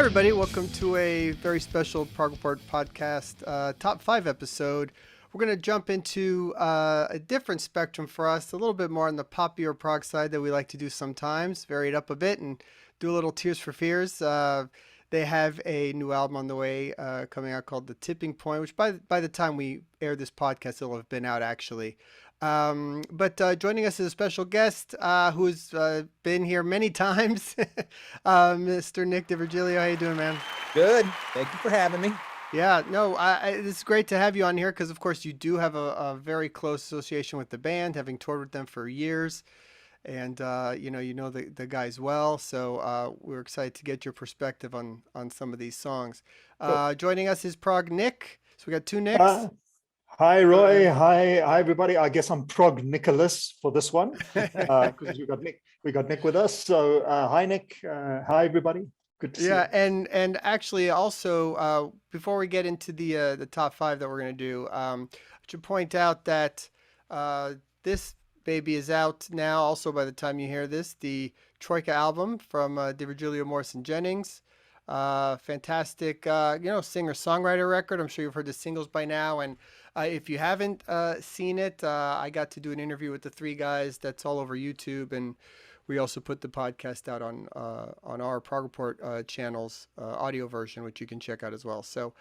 everybody. Welcome to a very special Prog Report podcast, top 5 episode. We're going to jump into a different spectrum for us, a little bit more on the poppier prog side that we like to do sometimes, vary it up a bit and do a little Tears for Fears. They have a new album on the way coming out called The Tipping Point, which by the time we air this podcast, it'll have been out actually. But joining us is a special guest who's been here many times, Mr. Nick DiVirgilio. How you doing, man? Good. Thank you for having me. Yeah, no, it's great to have you on here because, of course, you do have a very close association with the band, having toured with them for years, and you know the guys well. So we're excited to get your perspective on some of these songs. Cool. Joining us is Prog Nick. So we got two Nicks. Hi, Roy. Hi, everybody. I guess I'm Prog Nicholas for this one because we got Nick with us. So hi, Nick. Hi, everybody. Good to see you. Yeah, and actually also before we get into the top 5 that we're gonna do, I should point out that this baby is out now. Also, by the time you hear this, the Troika album from DiVirgilio Morrison Jennings. Fantastic, singer-songwriter record. I'm sure you've heard the singles by now. And if you haven't seen it, I got to do an interview with the 3 guys. That's all over YouTube. And we also put the podcast out on our Prog Report channels, audio version, which you can check out as well. So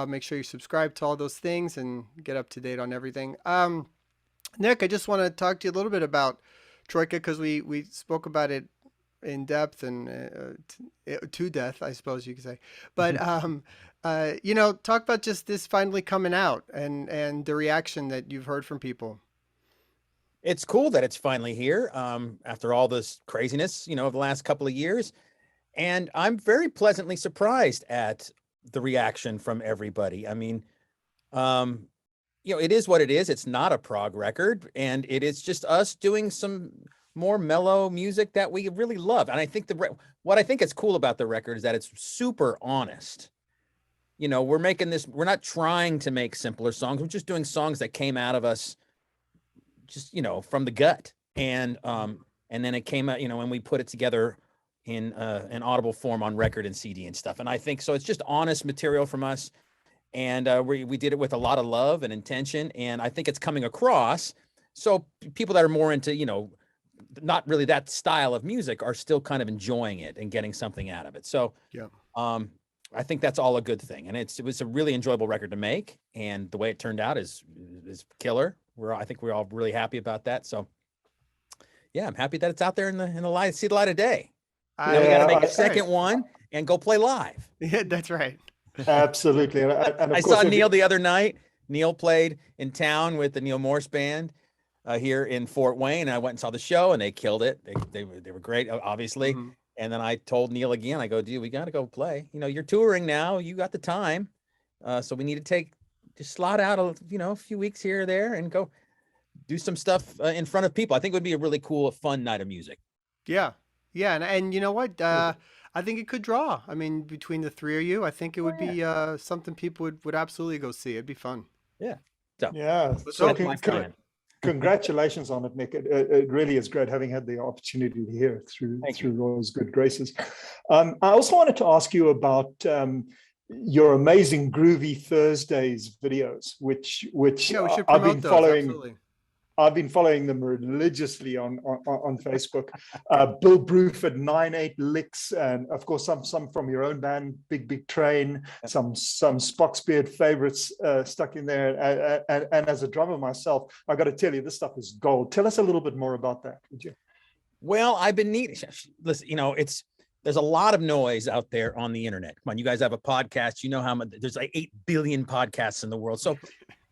make sure you subscribe to all those things and get up to date on everything. Nick, I just want to talk to you a little bit about Troika because we spoke about it in depth and to death, I suppose you could say. But talk about just this finally coming out and the reaction that you've heard from people. It's cool that it's finally here after all this craziness, of the last couple of years. And I'm very pleasantly surprised at the reaction from everybody. I mean, it is what it is. It's not a prog record, and it is just us doing some more mellow music that we really love. And I think what I think is cool about the record is that it's super honest. We're making this, we're not trying to make simpler songs. We're just doing songs that came out of us just, from the gut. And then it came out, when we put it together in an audible form on record and CD and stuff. And I think, so it's just honest material from us. And we did it with a lot of love and intention. And I think it's coming across. So people that are more into, not really that style of music are still kind of enjoying it and getting something out of it. So yeah, I think that's all a good thing. And it was a really enjoyable record to make. And the way it turned out is killer. I think we're all really happy about that. So yeah, I'm happy that it's out there in the light, see the light of day. Now we got to make a second one and go play live. Yeah, that's right. Absolutely. And I saw Neil the other night. Neil played in town with the Neil Morse band here in Fort Wayne. I went and saw the show and they killed it. They were great, obviously. Mm-hmm. And then I told Neil again, I go, dude, we got to go play. You're touring now. You got the time. So we need to just slot out a few weeks here or there and go do some stuff in front of people. I think it would be a really cool, fun night of music. Yeah. Yeah. And you know what? I think it could draw. I mean, between the 3 of you, I think it would be something people would absolutely go see. It'd be fun. Yeah. So congratulations on it, Nick. It really is great having had the opportunity to hear it through Roy's good graces. I also wanted to ask you about your amazing Groovy Thursdays videos, which I've been following. Absolutely. I've been following them religiously on Facebook. Bill Bruford, 9/8 Licks, and of course some from your own band, Big Train, some Spocksbeard favorites stuck in there. And as a drummer myself, I got to tell you, this stuff is gold. Tell us a little bit more about that, would you? Well, I've been needing. Listen, there's a lot of noise out there on the internet. Come on, you guys have a podcast. You know how much there's like 8 billion podcasts in the world. So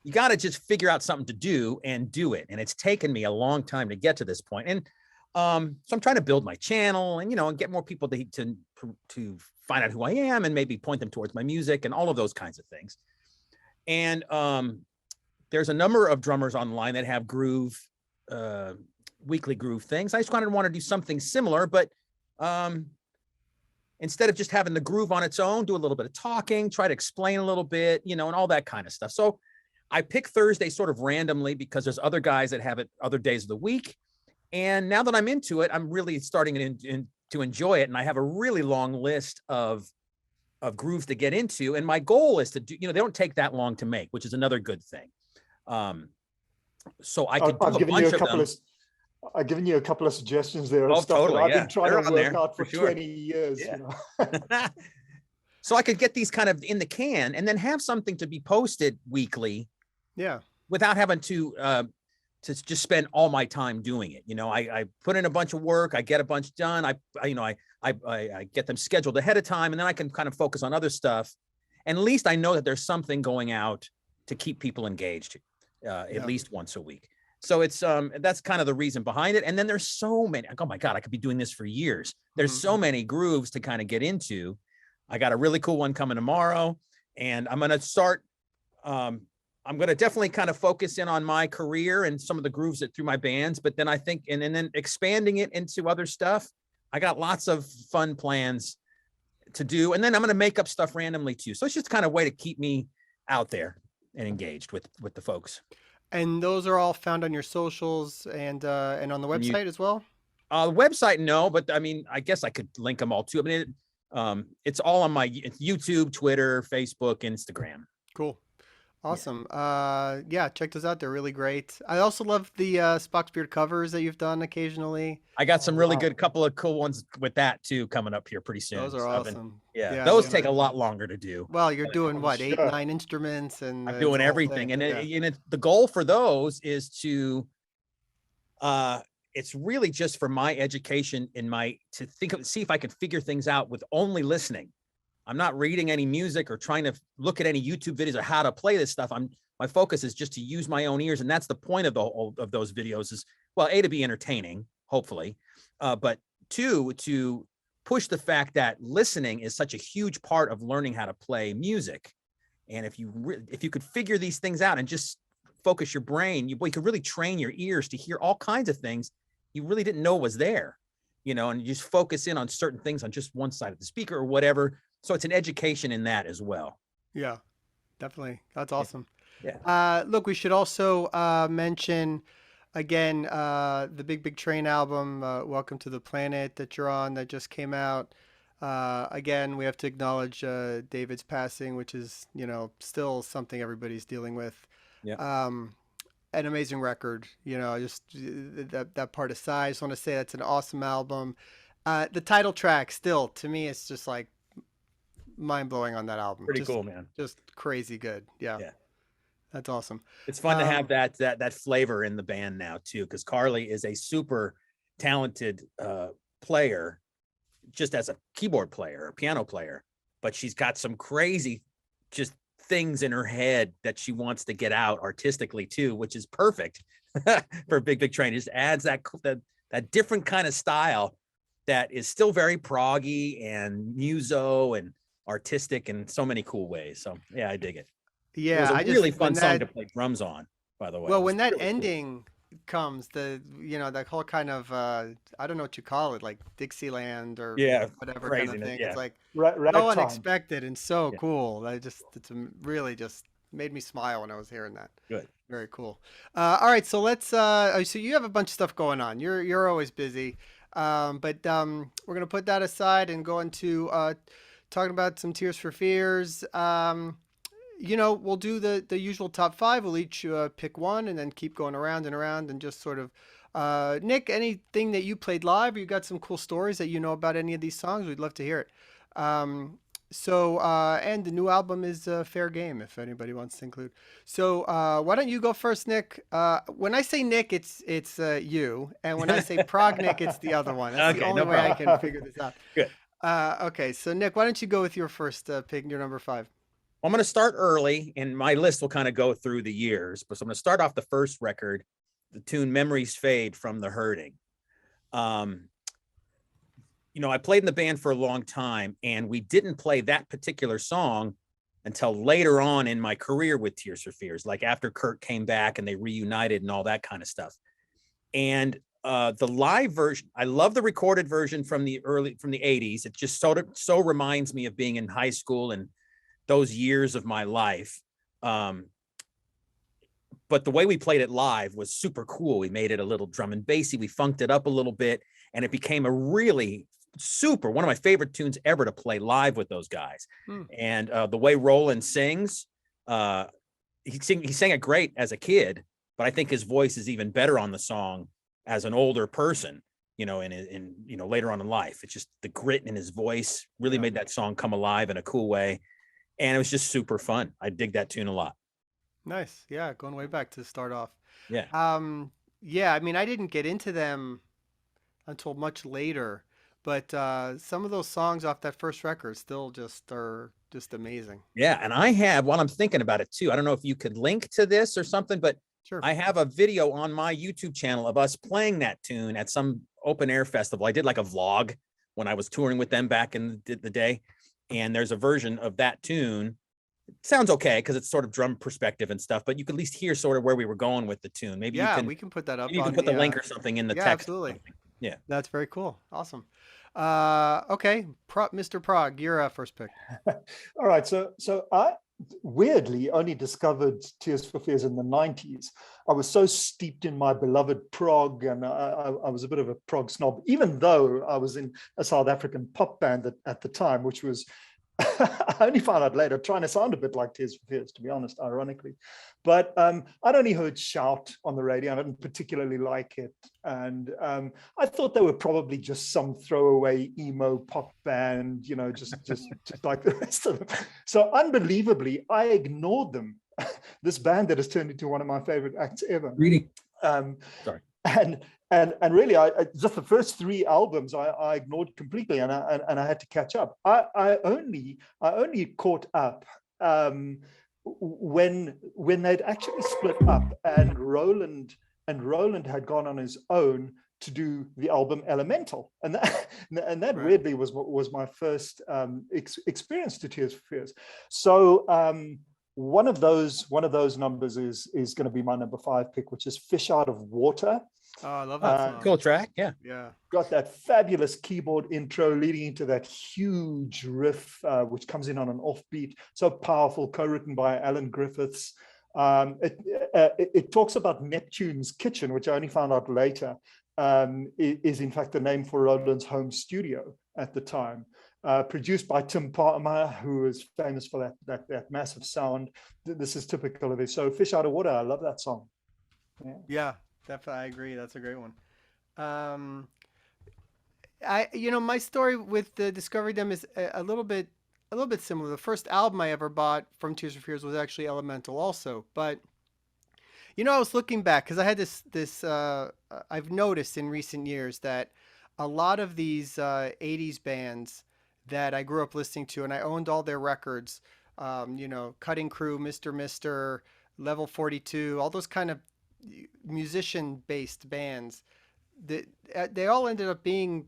you got to just figure out something to do and do it. And it's taken me a long time to get to this point. And so I'm trying to build my channel and, and get more people to find out who I am and maybe point them towards my music and all of those kinds of things. And there's a number of drummers online that have groove, weekly groove things. I just kind of want to do something similar, but instead of just having the groove on its own, do a little bit of talking, try to explain a little bit, and all that kind of stuff. So I pick Thursday sort of randomly because there's other guys that have it other days of the week. And now that I'm into it, I'm really starting to enjoy it. And I have a really long list of grooves to get into. And my goal is to do, they don't take that long to make, which is another good thing. So I could do I've a given you bunch a of couple them. of I've given you a couple of suggestions there of Oh, stuff totally. that I've Yeah. been trying They're to on work there out for sure. 20 years. Yeah. You know? So I could get these kind of in the can and then have something to be posted weekly. Yeah. Without having to just spend all my time doing it. I put in a bunch of work, I get a bunch done. I get them scheduled ahead of time, and then I can kind of focus on other stuff. And at least I know that there's something going out to keep people engaged at least once a week. So it's that's kind of the reason behind it. And then there's so many, oh my God, I could be doing this for years. There's so many grooves to kind of get into. I got a really cool one coming tomorrow, and I'm going to start, I'm going to definitely kind of focus in on my career and some of the grooves that through my bands, but then I think, and then expanding it into other stuff. I got lots of fun plans to do. And then I'm going to make up stuff randomly too. So it's just kind of a way to keep me out there and engaged with the folks. And those are all found on your socials and on the website as well? The website, no, but I mean, I guess I could link them all too. I mean, it's all on my YouTube, Twitter, Facebook, Instagram. Cool. Awesome. Yeah, check those out. They're really great. I also love the Spock's Beard covers that you've done occasionally. I got some really good, couple of cool ones with that too coming up here pretty soon. Those are awesome. Yeah, those take a lot longer to do. Well, you're doing what, 8, 9 instruments, and I'm doing everything. And the goal for those is to, it's really just for my education see if I can figure things out with only listening. I'm not reading any music or trying to look at any YouTube videos of how to play this stuff. My focus is just to use my own ears. And that's the point of of those videos is, well, A, to be entertaining, hopefully, but 2, to push the fact that listening is such a huge part of learning how to play music. And if you could figure these things out and just focus your brain, you could really train your ears to hear all kinds of things you really didn't know was there, and you just focus in on certain things on just one side of the speaker or whatever. So it's an education in that as well. Yeah, definitely. That's awesome. Yeah. Look, we should also mention again the Big Train album, Welcome to the Planet, that you're on, that just came out. Again, we have to acknowledge David's passing, which is, still something everybody's dealing with. Yeah. An amazing record, just that part aside. I just want to say that's an awesome album. The title track still, to me, it's just like mind-blowing on that album. Pretty cool, man. Just crazy good. Yeah. That's awesome. It's fun to have that flavor in the band now too, because Carly is a super talented player, just as a keyboard player or piano player, but she's got some crazy just things in her head that she wants to get out artistically too, which is perfect for Big Train. It just adds that different kind of style that is still very proggy and muso and artistic in so many cool ways. So yeah, I dig it. Yeah, it was a really fun song to play drums on, by the way. Well, when that ending comes, that whole kind of I don't know what you call it, like Dixieland or whatever kind of thing. It's like so unexpected and so cool. It's really just made me smile when I was hearing that. Good. Very cool. All right, so let's so you have a bunch of stuff going on. You're always busy. But we're gonna put that aside and go into talking about some Tears for Fears. We'll do the usual top 5. We'll each pick one and then keep going around and around and just sort of. Nick, anything that you played live, or you got some cool stories that you know about any of these songs? We'd love to hear it. And the new album is Fair Game, if anybody wants to include. So why don't you go first, Nick? When I say Nick, it's you, and when I say Prog Nick, it's the other one. That's the only way I can figure this out. Good. Okay, so Nick, why don't you go with your first pick, your number 5? I'm going to start early, and my list will kind of go through the years. But so I'm going to start off the first record, the tune "Memories Fade" from The Hurting. I played in the band for a long time, and we didn't play that particular song until later on in my career with Tears for Fears, like after Kurt came back and they reunited and all that kind of stuff. And the live version, I love the recorded version from the 80s. It just so reminds me of being in high school and those years of my life. But the way we played it live was super cool. We made it a little drum and bassy. We funked it up a little bit, and it became a really super, one of my favorite tunes ever to play live with those guys. Hmm. And the way Roland sings, he sang it great as a kid, but I think his voice is even better on the song as an older person, in later on in life. It's just the grit in his voice really made that song come alive in a cool way. And it was just super fun. I dig that tune a lot. Nice. Yeah, going way back to start off. Yeah. Yeah, I mean, I didn't get into them until much later, but some of those songs off that first record still are just amazing. Yeah, and I have, while I'm thinking about it too, I don't know if you could link to this or something, but Sure. I have a video on my YouTube channel of us playing that tune at some open air festival. I did like a vlog when I was touring with them back in the day, and there's a version of that tune. It sounds okay because it's sort of drum perspective and stuff, but you could at least hear sort of where we were going with the tune. Maybe we can put that up. you can put the link or something in the text. Absolutely. Yeah, that's very cool. Awesome. Okay, Mr. Prog, your first pick. All right, so I weirdly only discovered Tears for Fears in the 90s. I was so steeped in my beloved prog, and I was a bit of a prog snob, even though I was in a South African pop band at the time, which was I only found out later, trying to sound a bit like Tears for Fears, to be honest, ironically. But I'd only heard Shout on the radio. I didn't particularly like it. And I thought they were probably just some throwaway emo pop band, just like the rest of them. So unbelievably, I ignored them. This band that has turned into one of my favorite acts ever. Really? Sorry. And really, I just the first 3 albums I ignored completely, and I had to catch up. I only caught up when they'd actually split up, and Roland had gone on his own to do the album Elemental, and that Right. weirdly was my first experience to Tears for Fears. So one of those numbers is going to be my number 5 pick, which is Fish Out of Water. Oh, I love that song. Cool track. Yeah. Got that fabulous keyboard intro leading into that huge riff, which comes in on an offbeat. So powerful, co-written by Alan Griffiths. It talks about Neptune's Kitchen, which I only found out later, is in fact the name for Roland's home studio at the time. Produced by Tim Palmer, who is famous for that massive sound. This is typical of it. So Fish Out of Water, I love that song. Yeah, definitely, I agree. That's a great one. My story with discovering them is a little bit similar. The first album I ever bought from Tears for Fears was actually Elemental, also. But I was looking back because I had this. I've noticed in recent years that a lot of these '80s bands that I grew up listening to, and I owned all their records. Cutting Crew, Mr. Mister, Level 42, all those kind of musician-based bands. They all ended up being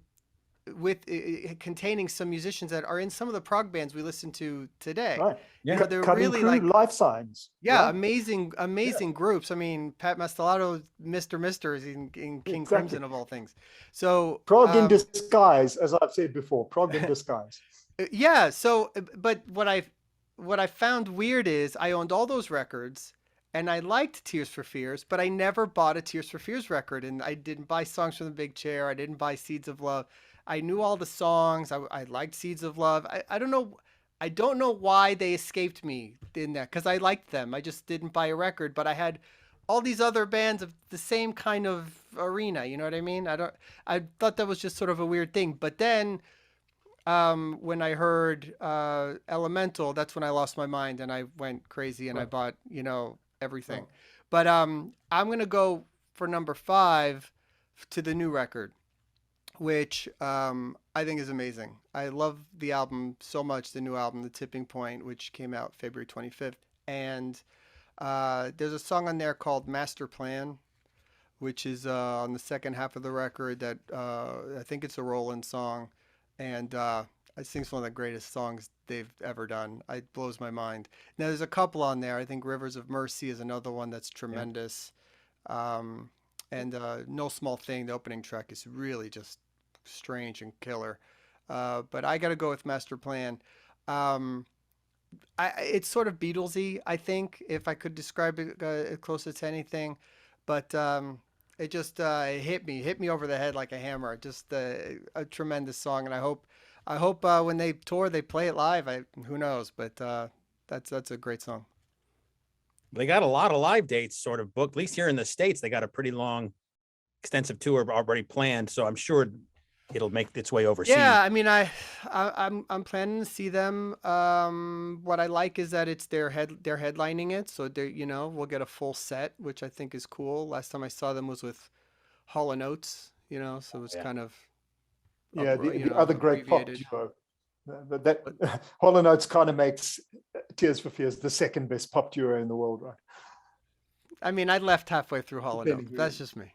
containing some musicians that are in some of the prog bands we listen to today. Right. Yeah, they're Cutting really Crew, like Life Signs. Yeah, right? amazing groups. I mean, Pat Mastelotto, Mr. Mister is in King Crimson of all things. So Prog in disguise, as I've said before, prog in disguise. Yeah. So, but what I found weird is I owned all those records, and I liked Tears for Fears, but I never bought a Tears for Fears record, and I didn't buy Songs from the Big Chair. I didn't buy Seeds of Love. I knew all the songs. I liked Seeds of Love. I don't know. I don't know why they escaped me in that, because I liked them. I just didn't buy a record, but I had all these other bands of the same kind of arena. You know what I mean? I thought that was just sort of a weird thing. But then when I heard Elemental, that's when I lost my mind and I went crazy and I bought, everything. But I'm going to go for number 5 to the new record, which I think is amazing. I love the album so much, the new album, The Tipping Point, which came out February 25th. And there's a song on there called Master Plan, which is on the second half of the record that I think it's a Roland song. And I think it's one of the greatest songs they've ever done. It blows my mind. Now, there's a couple on there. I think Rivers of Mercy is another one that's tremendous. And No Small Thing, the opening track, is really just strange and killer. But I got to go with Master Plan. It's sort of Beatlesy, I think, if I could describe it closer to anything. But It just it hit me over the head like a hammer. Just a tremendous song, and I hope when they tour they play it live. Who knows, but that's a great song. They got a lot of live dates sort of booked. At least here in the States, they got a pretty long, extensive tour already planned. So I'm sure it'll make its way overseas. Yeah, I mean, I'm planning to see them. What I like is that it's they're headlining it, so we'll get a full set, which I think is cool. Last time I saw them was with Hall and Oates, so it's kind of yeah, the other great pop abbreviated. duo. That Hall & Oates kind of makes Tears for Fears the second best pop duo in the world, right? I mean, I left halfway through Hall and Oates. That's just me.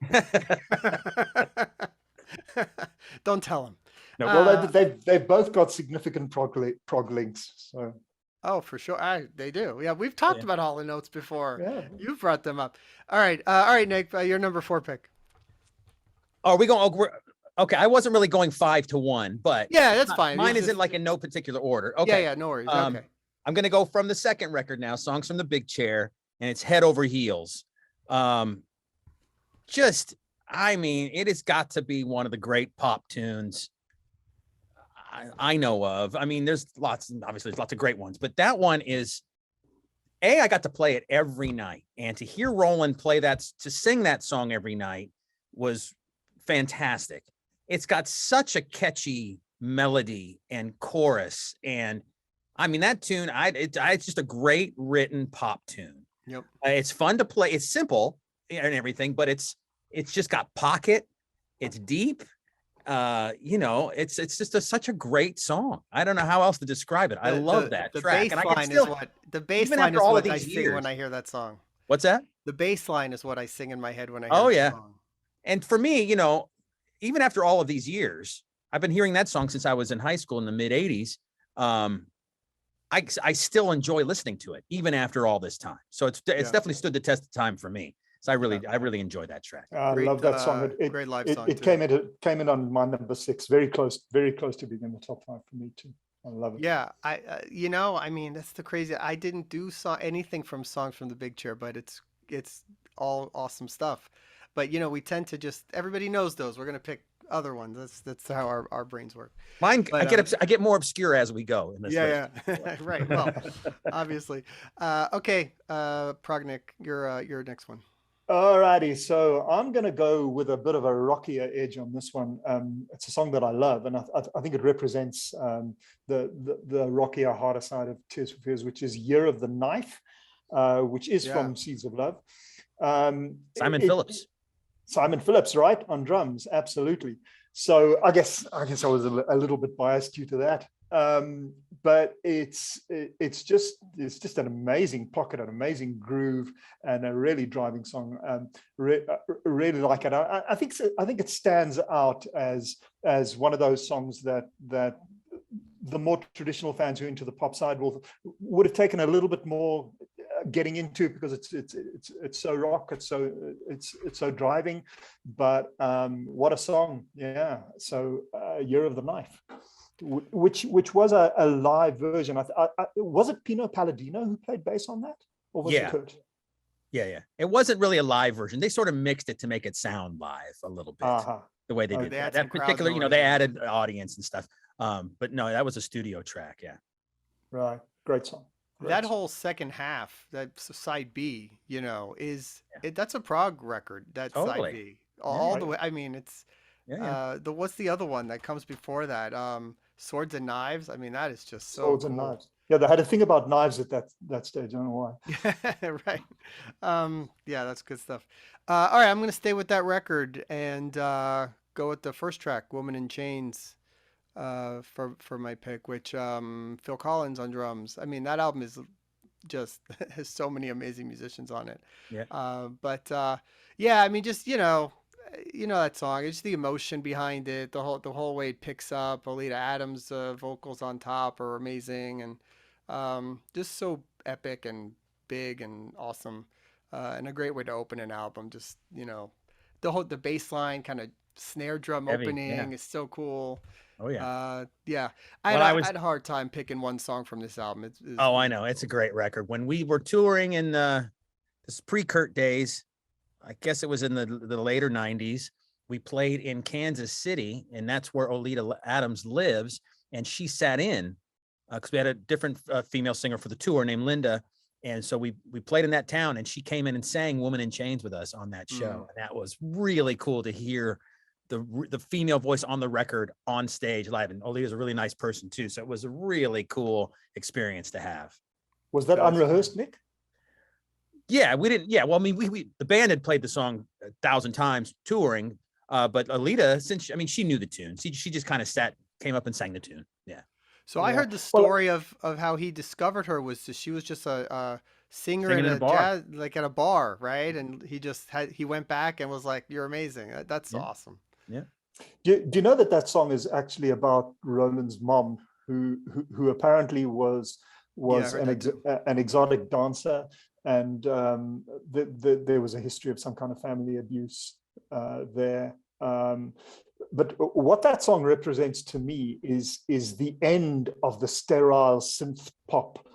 Don't tell him. No, well, they've both got significant prog links. So. Oh, for sure. They do. Yeah, we've talked about Hall and Oates before. Yeah. You've brought them up. All right, Nick, your number 4 pick. Are we going? Okay, I wasn't really going 5-1, but yeah, that's fine. Mine isn't like in no particular order. Okay, yeah, no worries. Okay, I'm gonna go from the second record now. Songs from the Big Chair, and it's Head Over Heels. I mean, it has got to be one of the great pop tunes I know of. I mean, obviously there's lots of great ones, but that one is. I got to play it every night, and to hear Roland to sing that song every night was fantastic. It's got such a catchy melody and chorus, and I mean that tune. It's just a great written pop tune. Yep. It's fun to play. It's simple and everything, but it's just got pocket. It's deep. It's just such a great song. I don't know how else to describe it. I love that track. The bass line is what I sing when I hear that song. What's that? The bass line is what I sing in my head when I hear that song. And for me, even after all of these years, I've been hearing that song since I was in high school in the mid 80s. I still enjoy listening to it even after all this time. So it's definitely stood the test of time for me. So I really enjoy that track. I love that song. Great live song. It came in on my number 6, very close to being in the top 5 for me too. I love it. Yeah, I mean, that's the crazy. I didn't do anything from Songs from the Big Chair, but it's all awesome stuff. But we tend to everybody knows those. We're gonna pick other ones. That's how our brains work. Mine, but, I get more obscure as we go in this. Yeah. Right. Well, obviously. Okay, Prognick, your next one. Alrighty, so I'm going to go with a bit of a rockier edge on this one. It's a song that I love, and I think it represents the rockier, harder side of Tears for Fears, which is Year of the Knife, which is from Seeds of Love. Simon Phillips. Simon Phillips, right, on drums, absolutely. So I guess I was a little bit biased due to that. But it's just an amazing pocket, an amazing groove, and a really driving song. Really like it. I think it stands out as one of those songs that the more traditional fans who are into the pop side would have taken a little bit more getting into, because it's so rock, it's so driving. But what a song! Yeah. So Year of the Knife, which was a live version. Was it Pino Palladino who played bass on that, or was it Kurt? Yeah. It wasn't really a live version. They sort of mixed it to make it sound live a little bit. The way they did that particular, they added audience and stuff. But no, that was a studio track. Yeah. Right. Great song. That whole second half, that side B, that's a Prog record. That side B, all the way. I mean, it's what's the other one that comes before that? Swords and Knives. I mean, that is just so Swords and Knives. Yeah, they had a thing about knives at that stage. I don't know why. Right. Yeah, that's good stuff. All right, I'm going to stay with that record and go with the first track, "Woman in Chains," for my pick, which Phil Collins on drums. I mean, that album is just has so many amazing musicians on it. Yeah. But I mean, just that song. It's the emotion behind it. The whole way it picks up. Alita Adams' vocals on top are amazing, and just so epic and big and awesome, and a great way to open an album. Just the bass line kind of snare drum opening is so cool. Oh yeah. I had a hard time picking one song from this album. I know, it's a great record. When we were touring in this pre-Kurt days, I guess it was in the later 90s. We played in Kansas City, and that's where Oleta Adams lives. And she sat in because we had a different female singer for the tour named Linda. And so we played in that town, and she came in and sang Woman in Chains with us on that show. And that was really cool to hear the female voice on the record on stage live. And Oleta's a really nice person too. So it was a really cool experience to have. Was that unrehearsed, Nick? Yeah, we didn't. Yeah, well, I mean, the band had played the song 1,000 times touring, but Oleta, she knew the tune. She just kind of came up and sang the tune. Yeah. So I heard the story of how he discovered her was she was just a singer in a jazz, like at a bar, right? And he went back and was like, "You're amazing." That's awesome. Yeah. Do you know that song is actually about Roland's mom, who apparently was an exotic dancer, and there was a history of some kind of family abuse there. But what that song represents to me is the end of the sterile synth pop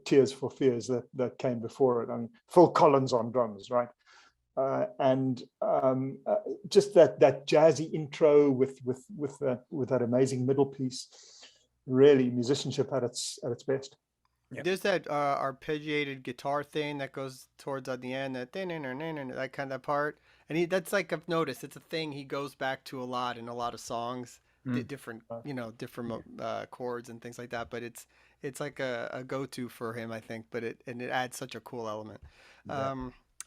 Tears for Fears that came before it. I mean, Phil Collins on drums, right? Just that jazzy intro with that amazing middle piece. Really, musicianship at its best. Yep. There's that arpeggiated guitar thing that goes towards at the end, that kind of part, and that's like I've noticed it's a thing he goes back to a lot in a lot of songs, different chords and things like that. But it's like a go-to for him, I think. But it adds such a cool element. Yeah.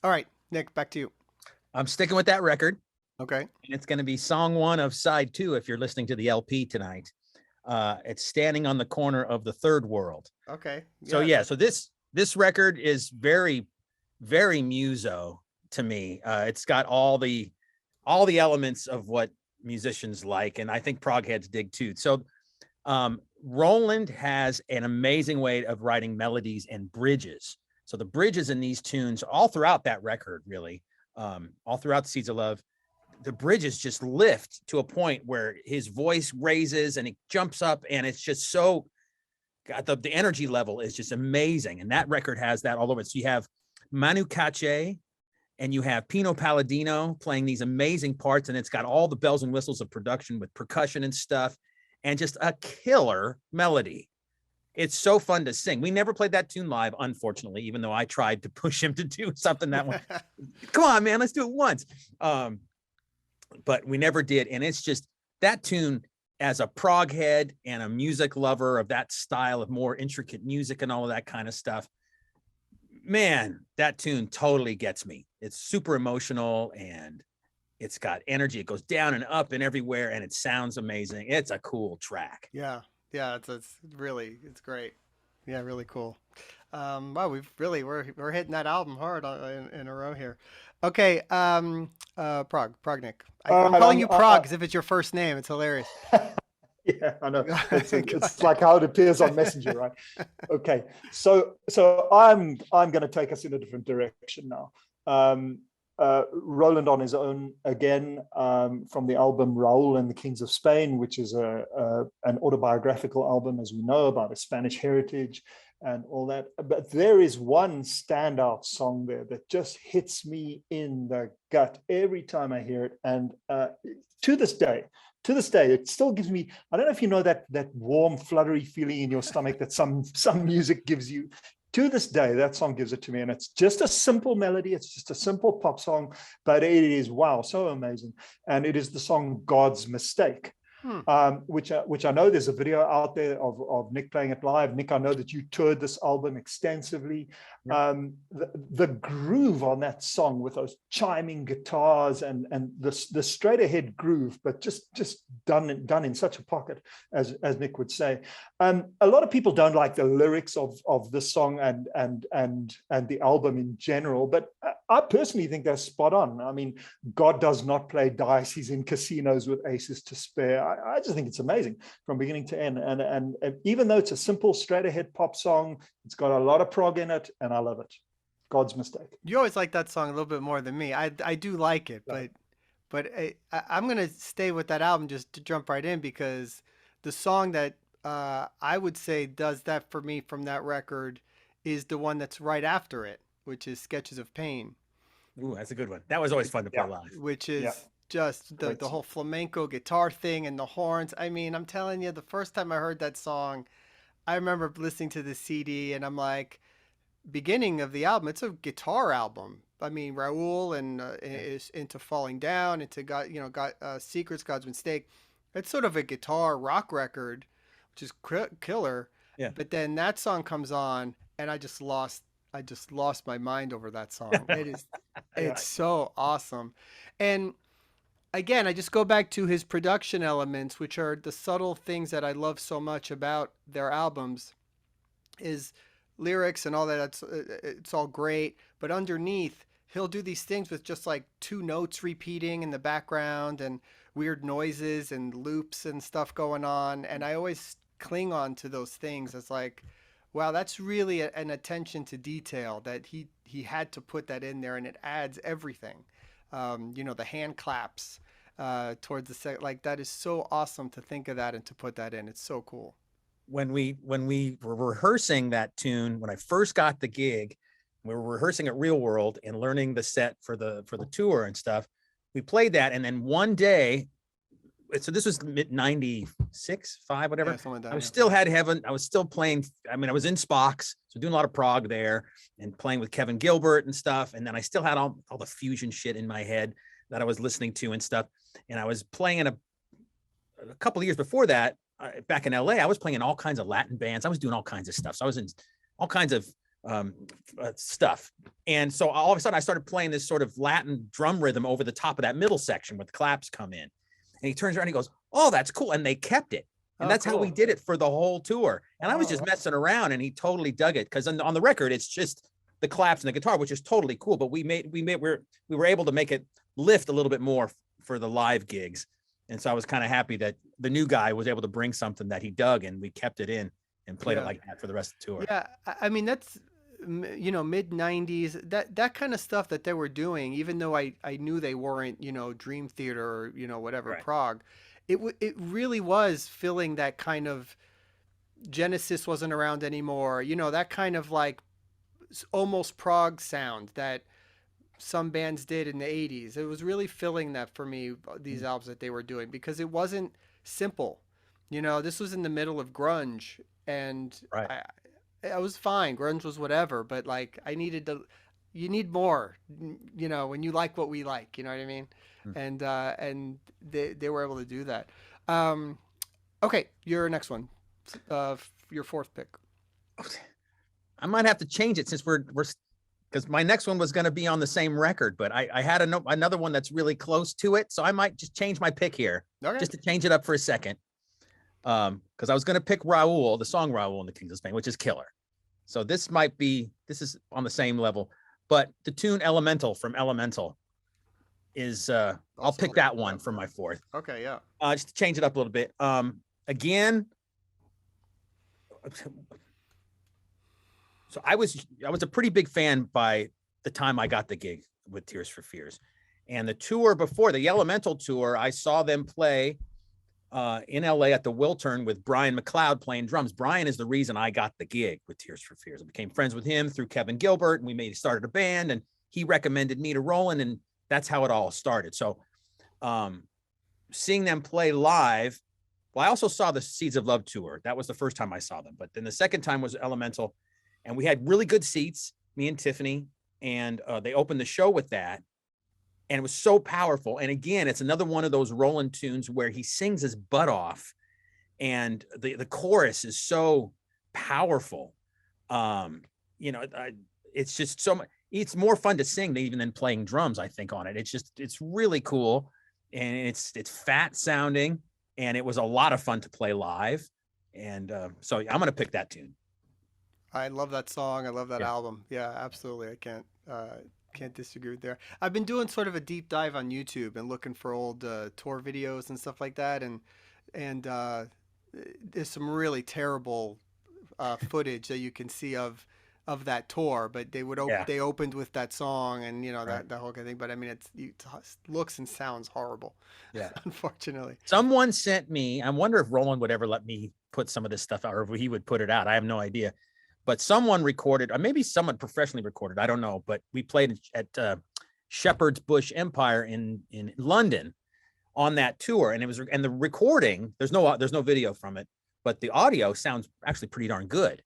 All right, Nick, back to you. I'm sticking with that record. Okay, and it's going to be song 1 of side 2 if you're listening to the LP tonight. It's Standing on the Corner of the Third World. Okay. Yeah. So this record is very, very muso to me. It's got all the elements of what musicians like, and I think prog heads dig too. So Roland has an amazing way of writing melodies and bridges. So the bridges in these tunes, all throughout that record, really, all throughout Seeds of Love, the bridges just lift to a point where his voice raises and it jumps up, and it's just so, God, the energy level is just amazing. And that record has that all over it. So you have Manu Katché and you have Pino Palladino playing these amazing parts, and it's got all the bells and whistles of production with percussion and stuff, and just a killer melody. It's so fun to sing. We never played that tune live, unfortunately, even though I tried to push him to do something that one. Come on, man, let's do it once. But we never did. And it's just that tune, as a prog head and a music lover of that style of more intricate music and all of that kind of stuff, man, that tune totally gets me. It's super emotional and it's got energy. It goes down and up and everywhere, and it sounds amazing. It's a cool track. Yeah. It's great. Yeah, really cool. Wow, we're hitting that album hard in a row here. Okay, Prog Nick. I'm calling you Prog as if it's your first name. It's hilarious. Yeah, I know. It's like how it appears on Messenger, right? Okay, so I'm going to take us in a different direction now. Roland on his own again, from the album Raúl and the Kings of Spain, which is an autobiographical album, as we know, about his Spanish heritage and all that. But there is one standout song there that just hits me in the gut every time I hear it. And to this day, it still gives me, I don't know if you know that warm, fluttery feeling in your stomach that some music gives you. To this day, that song gives it to me, and it's just a simple melody. It's just a simple pop song, but it is, wow, so amazing. And it is the song God's Mistake, which I know there's a video out there of Nick playing it live. Nick, I know that you toured this album extensively. Yeah. The groove on that song with those chiming guitars and the straight ahead groove, but just done in such a pocket, as Nick would say. A lot of people don't like the lyrics of this song and the album in general, but I personally think they're spot on. I mean, God does not play dice. He's in casinos with aces to spare. I just think it's amazing from beginning to end. And even though it's a simple straight ahead pop song, it's got a lot of prog in it, and I love it. God's Mistake. You always like that song a little bit more than me. I do like it, but I'm going to stay with that album just to jump right in, because the song that I would say does that for me from that record is the one that's right after it, which is Sketches of Pain. Ooh, that's a good one. That was always fun to play live. which is Yeah. just Great the song. whole flamenco guitar thing and the horns. I mean, I'm telling you, the first time I heard that song, I remember listening to the CD and I'm like, beginning of the album, it's a guitar album. I mean, Raul and is into Falling Down, into God, God, Secrets, God's Mistake. It's sort of a guitar rock record, which is killer. Yeah. But then that song comes on, and I just lost my mind over that song. It's so awesome. And again, I just go back to his production elements, which are the subtle things that I love so much about their albums. Is lyrics and all that. It's all great, but underneath, he'll do these things with just like two notes repeating in the background and weird noises and loops and stuff going on. And I always cling on to those things as like, wow, that's really an attention to detail that he had to put that in there, and it adds everything. The hand claps towards the set, like that is so awesome to think of that and to put that in. It's so cool. When we were rehearsing that tune, when I first got the gig, we were rehearsing at Real World and learning the set for the tour and stuff. We played that, and then one day, so this was mid 96, 5, whatever. Yeah, something like that, I was still had heaven. I was still playing. I mean, I was in Spock's, so doing a lot of prog there and playing with Kevin Gilbert and stuff. And then I still had all the fusion shit in my head that I was listening to and stuff. And I was playing in a couple of years before that, back in LA, I was playing in all kinds of Latin bands. I was doing all kinds of stuff. So I was in all kinds of stuff. And so all of a sudden I started playing this sort of Latin drum rhythm over the top of that middle section where the claps come in. And he turns around and he goes, "Oh, that's cool." And they kept it. And that's how we did it for the whole tour. And I was just messing around, and he totally dug it. Because on the record, it's just the claps and the guitar, which is totally cool. But we were able to make it lift a little bit more for the live gigs. And so I was kind of happy that the new guy was able to bring something that he dug, and we kept it in and played it like that for the rest of the tour. Yeah, I mean, that's mid 90s, that kind of stuff that they were doing, even though I knew they weren't, Dream Theater or whatever, Right. Prog. It really was filling that kind of, Genesis wasn't around anymore, that kind of like almost prog sound that some bands did in the 80s. It was really filling that for me, these albums that they were doing, because it wasn't simple. This was in the middle of grunge, and Right. I was fine. Grunge was whatever, but like you need more, when you like what we like, you know what I mean? And they were able to do that. Okay, your next one, your fourth pick. I might have to change it since we're because my next one was going to be on the same record, but I had another one that's really close to it. So I might just change my pick here, just to change it up for a second. Because I was going to pick Raul, the song Raul in the Kings of Spain, which is killer. So this is on the same level, but the tune Elemental from Elemental is, I'll pick that one for my fourth. Okay. Yeah. Just to change it up a little bit. Again, so I was a pretty big fan by the time I got the gig with Tears for Fears, and the tour before, the Elemental tour, I saw them play in LA at the Wiltern with Brian McLeod playing drums. Brian is the reason I got the gig with Tears for Fears. I became friends with him through Kevin Gilbert, and we started a band, and he recommended me to Roland, and that's how it all started. So seeing them play live, well, I also saw the Seeds of Love tour. That was the first time I saw them, but then the second time was Elemental, and we had really good seats, me and Tiffany, and they opened the show with that. And it was so powerful. And again, it's another one of those Roland tunes where he sings his butt off, and the chorus is so powerful. It's just so much. It's more fun to sing even than playing drums, I think, on it. It's really cool, and it's fat sounding, and it was a lot of fun to play live. And so I'm going to pick that tune. I love that song. I love that album. Yeah, absolutely. I can't disagree with there. I've been doing sort of a deep dive on YouTube and looking for old tour videos and stuff like that, and there's some really terrible footage that you can see of that tour. But they opened with that song, and that whole kind of thing. But I mean, it looks and sounds horrible. Yeah, unfortunately. Someone sent me. I wonder if Roland would ever let me put some of this stuff out, or if he would put it out. I have no idea. But someone recorded, or maybe someone professionally recorded, I don't know, but we played at Shepherd's Bush Empire in London on that tour, and the recording, there's no video from it, but the audio sounds actually pretty darn good.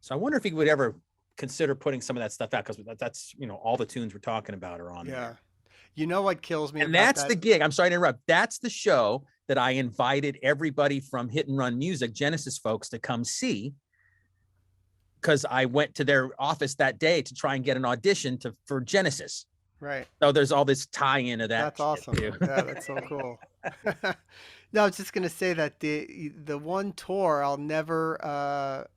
So I wonder if he would ever consider putting some of that stuff out, because that's all the tunes we're talking about are on there. You know what kills me? And that's the gig. I'm sorry to interrupt. That's the show that I invited everybody from Hit and Run Music, Genesis folks, to come see, because I went to their office that day to try and get an audition for Genesis. Right. So there's all this tie-in to that. That's awesome. Too. Yeah, that's so cool. No, I was just gonna say that the one tour I'll never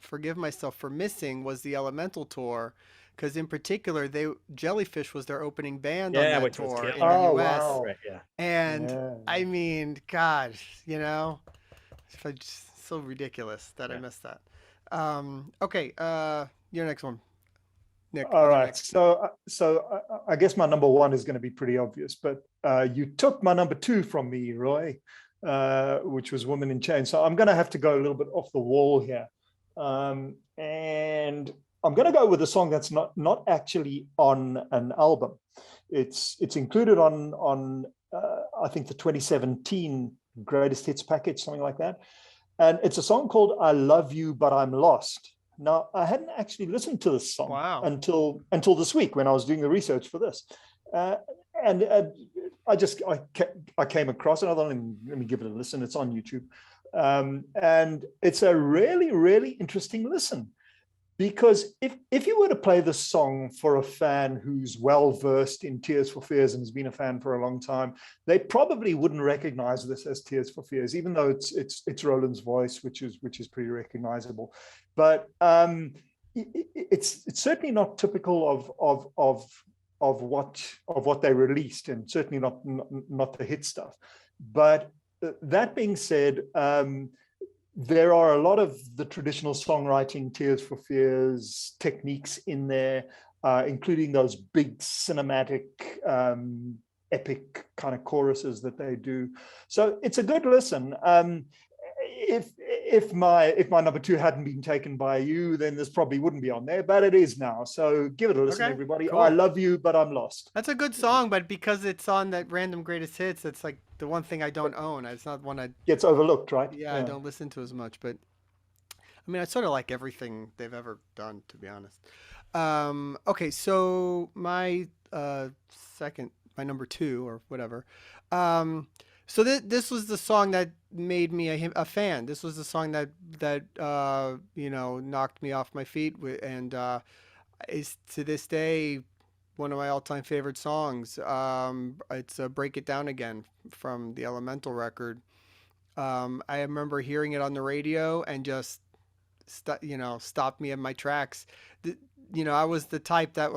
forgive myself for missing was the Elemental tour, because in particular Jellyfish was their opening band on that tour in the US. Wow. Right, yeah. And I mean, God, it's so ridiculous that I missed that. Okay, your next one, Nick. All right, so I guess my number one is going to be pretty obvious, but you took my number two from me, Roy, which was Woman in Chains. So I'm going to have to go a little bit off the wall here, and I'm going to go with a song that's not actually on an album. It's included on I think the 2017 Greatest Hits package, something like that, and it's a song called "I Love You But I'm Lost." Now, I hadn't actually listened to this song until this week when I was doing the research for this, and I came across it. I thought, let me give it a listen. It's on YouTube, and it's a really, really interesting listen, because if you were to play this song for a fan who's well versed in Tears for Fears and has been a fan for a long time, they probably wouldn't recognize this as Tears for Fears, even though it's Roland's voice, which is pretty recognizable. But it's certainly not typical of what they released, and certainly not the hit stuff. But that being said, there are a lot of the traditional songwriting Tears for Fears techniques in there, including those big cinematic, epic kind of choruses that they do. So it's a good listen. If my number two hadn't been taken by you, then this probably wouldn't be on there, but it is now. So give it a listen, everybody. Cool. I Love You, But I'm Lost. That's a good song, but because it's on that random greatest hits, it's like the one thing I don't own. It's not one I gets overlooked, right? Yeah, I don't listen to as much, but I mean, I sort of like everything they've ever done, to be honest. Okay, so my number two or whatever. So this was the song that made me a fan. This was the song that knocked me off my feet, and is to this day one of my all-time favorite songs. It's "Break It Down Again" from the Elemental record. I remember hearing it on the radio and just stopped me in my tracks. I was the type that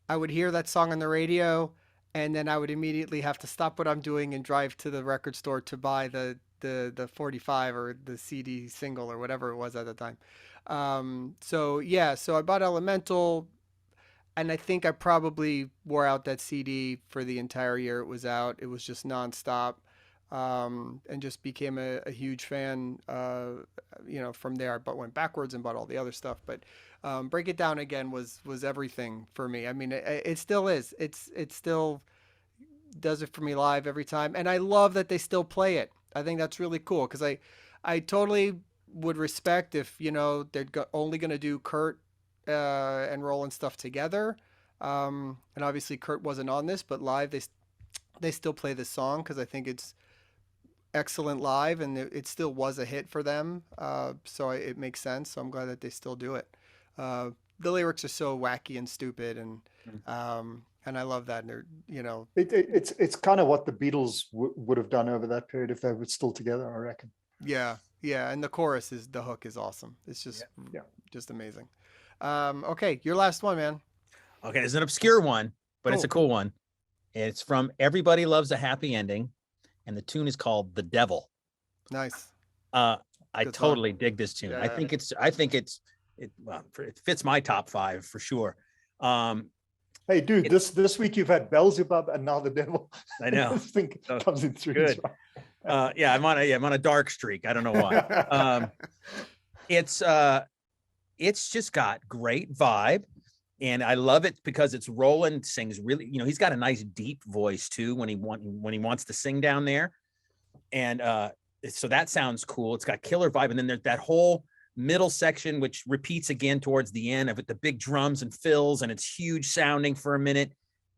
I would hear that song on the radio, and then I would immediately have to stop what I'm doing and drive to the record store to buy the 45 or the CD single or whatever it was at the time. So I bought Elemental, and I think I probably wore out that CD for the entire year it was out. It was just nonstop, and just became a huge fan. From there, but went backwards and bought all the other stuff. But Break It Down Again was everything for me. I mean, it still is. It still does it for me live every time, and I love that they still play it. I think that's really cool, because I totally would respect if they're only going to do Kurt and Roland stuff together, and obviously Kurt wasn't on this, but live they still play this song, because I think it's excellent live, and it still was a hit for them, so it makes sense. So I'm glad that they still do it. The lyrics are so wacky and stupid, and I love that. And they're it's kind of what the Beatles would have done over that period if they were still together, I reckon. Yeah, and the chorus the hook is awesome. It's just just amazing. Okay, your last one, man. Okay, it's an obscure one, but It's a cool one. It's from Everybody Loves a Happy Ending, and the tune is called "The Devil." Nice. I totally dig this tune. Yeah. I think it fits my top 5 for sure. Hey, dude, this week you've had Beelzebub and now the devil. I know. This thing comes in through. Good. I'm on a dark streak. I don't know why. It's just got great vibe. And I love it because it's Roland sings really, he's got a nice deep voice too when he wants to sing down there. And so that sounds cool. It's got killer vibe. And then there's that whole middle section, which repeats again towards the end of it, the big drums and fills, and it's huge sounding for a minute.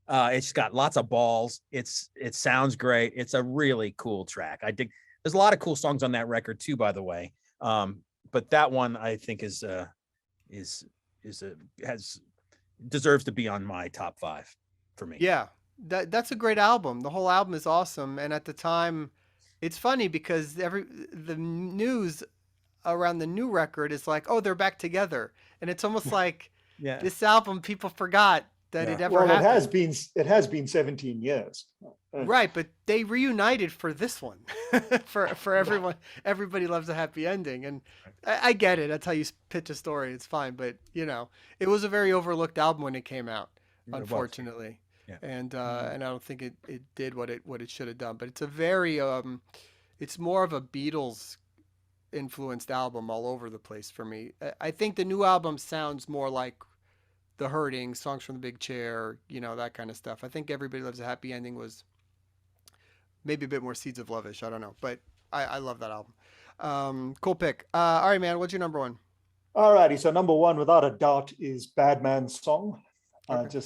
It's got lots of balls. It sounds great. It's a really cool track. I dig. There's a lot of cool songs on that record too, by the way. But that one I think deserves to be on my top 5 for me. Yeah, that's a great album. The whole album is awesome. And at the time, it's funny because the news around the new record is like, oh, they're back together. And it's almost like this album, people forgot that it ever happened. It has been 17 years. Right, but they reunited for this one. for everyone. Everybody loves a happy ending. And I get it. That's how you pitch a story. It's fine. But, it was a very overlooked album when it came out, unfortunately. Yeah. And I don't think it did what it should have done. But it's a very it's more of a Beatles influenced album all over the place for me. I think the new album sounds more like The Hurting, Songs from the Big Chair, that kind of stuff. I think Everybody Loves a Happy Ending was maybe a bit more Seeds of Love-ish. I don't know, but I love that album. Cool pick. All right, man. What's your number 1? All righty. So number 1, without a doubt, is Bad Man's Song. Okay.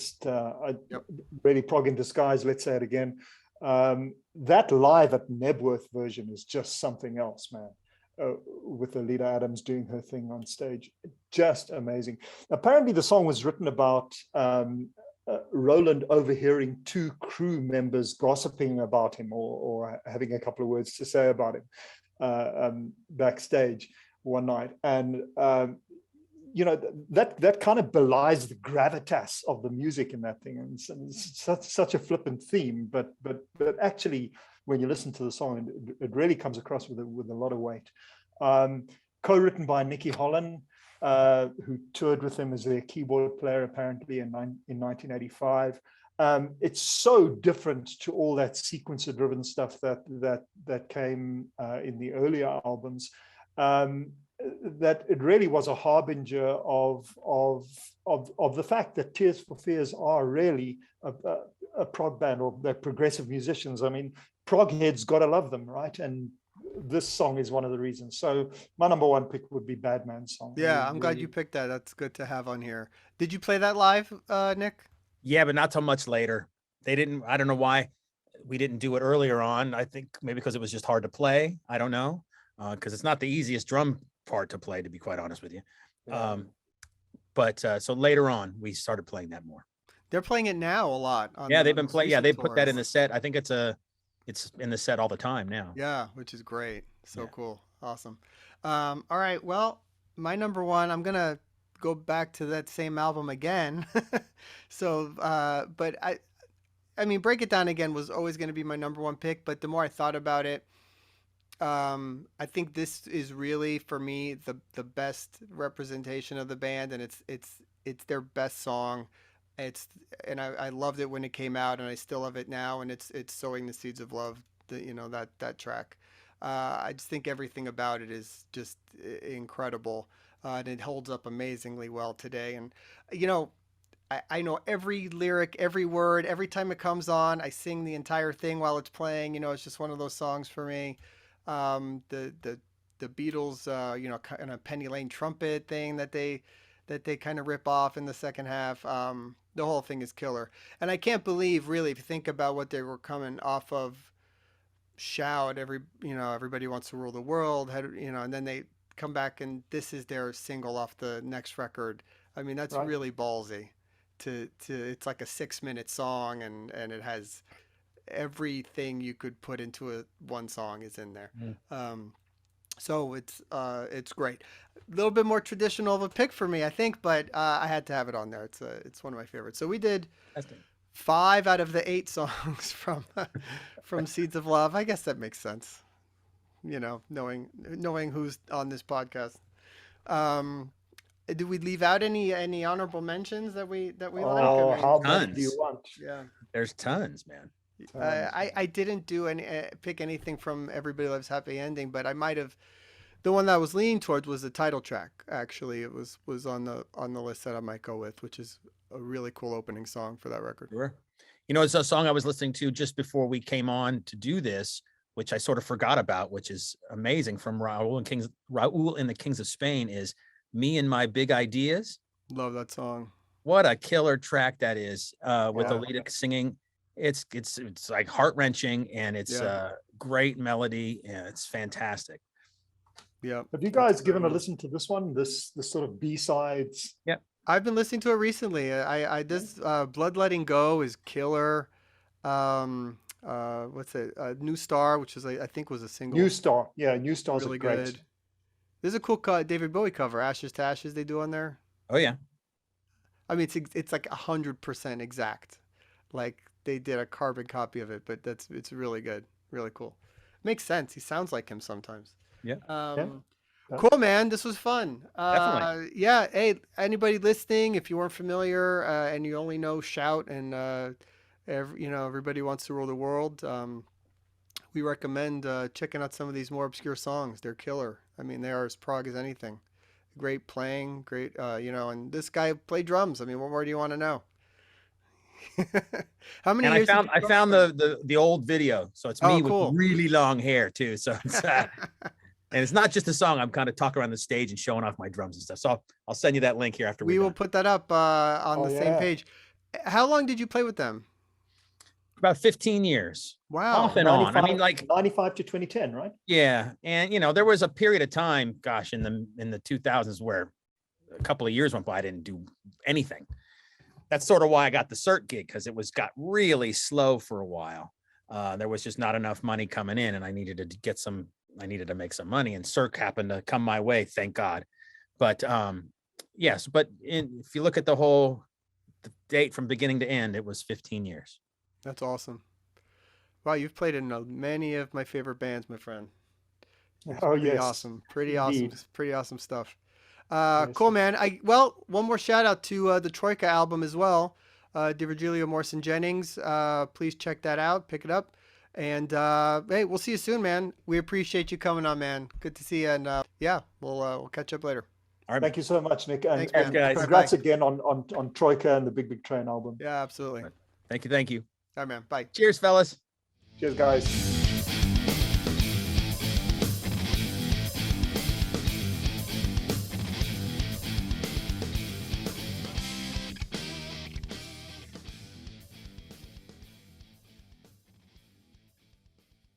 Really Prog in disguise. Let's say it again. That live at Nebworth version is just something else, man. With Alida Adams doing her thing on stage, just amazing. Apparently, the song was written about Roland overhearing 2 crew members gossiping about him or having a couple of words to say about him backstage one night, and that kind of belies the gravitas of the music in that thing, and it's such a flippant theme, but actually, when you listen to the song, it really comes across with a lot of weight. Co-written by Nicky Holland, who toured with him as their keyboard player apparently in 1985. It's so different to all that sequencer-driven stuff that came in the earlier albums. That it really was a harbinger of the fact that Tears for Fears are really a prog band, or they're progressive musicians. I mean, prog heads gotta love them, right? And this song is one of the reasons. So my number 1 pick would be Bad Man's Song. Yeah, I'm glad you picked that. That's good to have on here. Did you play that live, Nick? Yeah, but not till much later. They didn't. I don't know why we didn't do it earlier on. I think maybe because it was just hard to play. I don't know, because it's not the easiest drum part to play, to be quite honest with you. Yeah. But so later on, we started playing that more. They're playing it now a lot. They've been playing. Yeah, they put that in the set. I think it's in the set all the time now. Yeah, which is great. So cool. Awesome. All right. Well, my number 1, I'm going to go back to that same album again. So, but I mean, Break It Down Again was always going to be my number 1 pick, but the more I thought about it, I think this is really, for me, the best representation of the band, and it's their best song. I loved it when it came out, and I still love it now. And it's Sowing the Seeds of Love. That track. I just think everything about it is just incredible, and it holds up amazingly well today. And I know every lyric, every word, every time it comes on. I sing the entire thing while it's playing. It's just one of those songs for me. The Beatles, kind of Penny Lane trumpet thing that they kind of rip off in the second half. The whole thing is killer. And I can't believe, really, if you think about what they were coming off of, Shout, Everybody Wants to Rule the World, and then they come back and this is their single off the next record. I mean, that's really ballsy. It's like a 6-minute song, and it has everything you could put into one song is in there. So it's great. A little bit more traditional of a pick for me, I think, but I had to have it on there. It's one of my favorites. So we did 5 out of the 8 songs from Seeds of Love. I guess that makes sense. Knowing who's on this podcast. Did we leave out any honorable mentions that we like? How many do you want? Yeah, there's tons, man. I didn't do pick anything from Everybody Loves Happy Ending, but I might have. The one that I was leaning towards was the title track. Actually, it was on the list that I might go with, which is a really cool opening song for that record. Sure. You know, it's a song I was listening to just before we came on to do this, which I sort of forgot about, which is amazing, from Raul and the Kings of Spain, is "Me and My Big Ideas." Love that song. What a killer track that is, with Alita singing. It's like heart-wrenching, and it's a great melody, and it's fantastic. Yeah. Have you guys given a listen to this one? This sort of B-sides? Yeah. I've been listening to it recently. This Blood Letting Go is killer. What's it? New Star, which is I think was a single. New Star, yeah, New Star's really great. good. There's a cool David Bowie cover, Ashes to Ashes, they do on there. Oh yeah. I mean, it's like 100% exact. Like they did a carbon copy of it, but it's really good, really cool. Makes sense. He sounds like him sometimes. Yeah. Cool, man. This was fun. Definitely. Yeah. Hey, anybody listening, if you weren't familiar and you only know Shout and everybody wants to rule the world, we recommend checking out some of these more obscure songs. They're killer. I mean, they are as prog as anything. Great playing, great, and this guy played drums. I mean, what more do you want to know? How many years? I found the old video, so it's me cool. with really long hair too. So it's and it's not just a song. I'm kind of talking around the stage and showing off my drums and stuff. So I'll send you that link here after we will put that up on the same page. How long did you play with them? About 15 years. Wow. Off and on. I mean, like 95 to 2010, right? Yeah. And there was a period of time, gosh, in the 2000s where a couple of years went by, I didn't do anything. That's sort of why I got the CERT gig, because got really slow for a while. There was just not enough money coming in, and I needed to make some money, and CERT happened to come my way, thank God. But yes, but if you look at the date from beginning to end, it was 15 years. That's awesome. Wow, you've played in many of my favorite bands, my friend. Awesome. Pretty Indeed. awesome. Pretty awesome stuff. Cool, man. One more shout out to the Troika album as well. Di Virgilio Morrison Jennings. Please check that out. Pick it up. And hey, we'll see you soon, man. We appreciate you coming on, man. Good to see you. And we'll catch up later. All right. Thank you so much, Nick. And, Thanks, and congrats again on Troika and the Big Big Train album. Yeah, absolutely. Thank you. All right, man. Bye. Cheers, fellas. Cheers, guys.